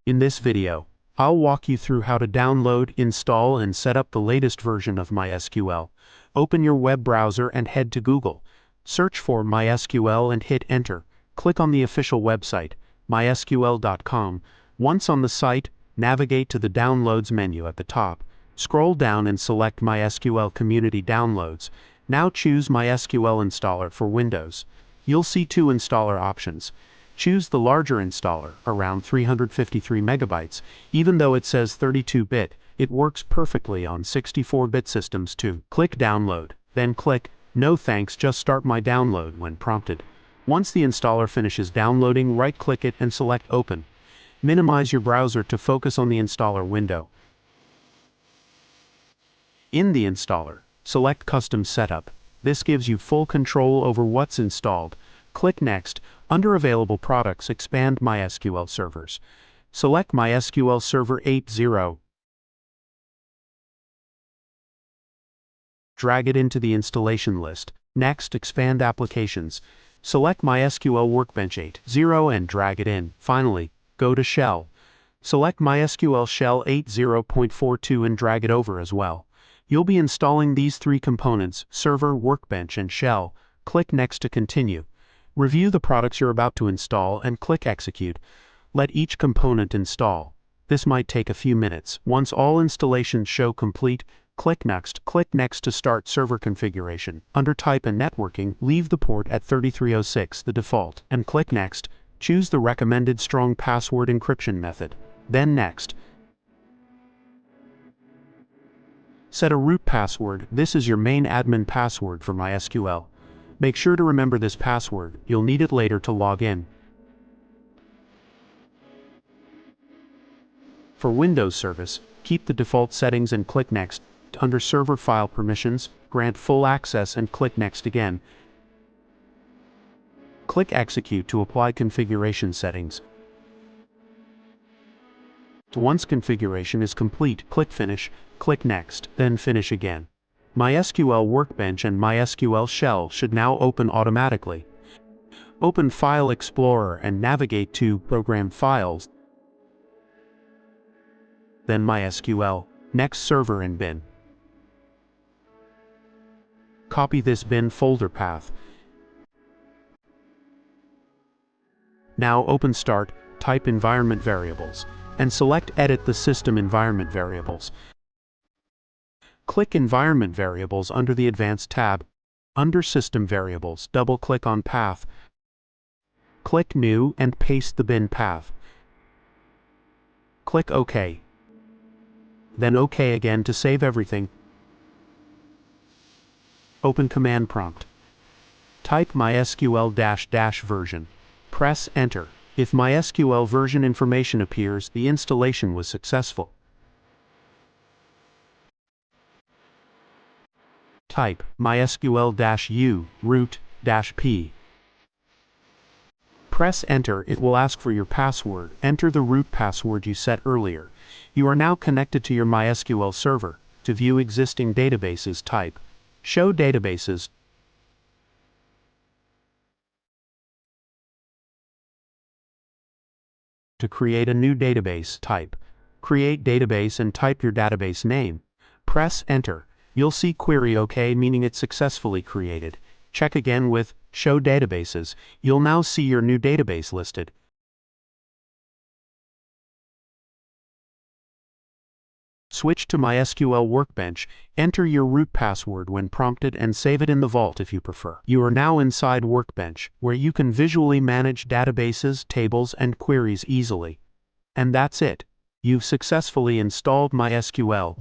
In this video, I'll walk you through how to download, install, and set up the latest version of MySQL. Open your web browser and head to Google. Search for MySQL and hit enter. Click on the official website, mysql.com. Once on the site, navigate to the Downloads menu at the top. Scroll down and select MySQL Community Downloads. Now choose MySQL Installer for Windows. You'll see two installer options. Choose the larger installer, around 353 megabytes. Even though it says 32-bit, it works perfectly on 64-bit systems too. Click Download, then click No thanks, just start my download when prompted. Once the installer finishes downloading, right-click it and select Open. Minimize your browser to focus on the installer window. In the installer, select Custom Setup. This gives you full control over what's installed. Click Next. Under Available Products, expand MySQL servers. Select MySQL Server 8.0. Drag it into the installation list. Next, expand Applications. Select MySQL Workbench 8.0 and drag it in. Finally, go to Shell. Select MySQL Shell 8.0.42 and drag it over as well. You'll be installing these three components, Server, Workbench, and Shell. Click Next to continue. Review the products you're about to install and click Execute. Let each component install. This might take a few minutes. Once all installations show complete, click Next. Click Next to start server configuration. Under Type and Networking, leave the port at 3306, the default, and click Next. Choose the recommended strong password encryption method. Then Next. Set a root password. This is your main admin password for MySQL. Make sure to remember this password. You'll need it later to log in. For Windows service, keep the default settings and click Next. Under Server File Permissions, grant full access and click Next again. Click Execute to apply configuration settings. Once configuration is complete, click Finish, click Next, then Finish again. MySQL Workbench and MySQL Shell should now open automatically. Open File Explorer and navigate to Program Files. Then MySQL, next Server and Bin. Copy this bin folder path. Now open Start, type Environment Variables, and select Edit the System Environment Variables. Click Environment Variables under the Advanced tab. Under System Variables, double-click on Path. Click New and paste the bin path. Click OK. Then OK again to save everything. Open Command Prompt. Type MySQL version. Press Enter. If MySQL version information appears, the installation was successful. Type MySQL-U root-P. Press Enter. It will ask for your password. Enter the root password you set earlier. You are now connected to your MySQL server. To view existing databases, type Show Databases. To create a new database, type Create Database and type your database name. Press Enter. You'll see Query OK, meaning it's successfully created. Check again with Show Databases. You'll now see your new database listed. Switch to MySQL Workbench. Enter your root password when prompted and save it in the vault if you prefer. You are now inside Workbench, where you can visually manage databases, tables, and queries easily. And that's it. You've successfully installed MySQL.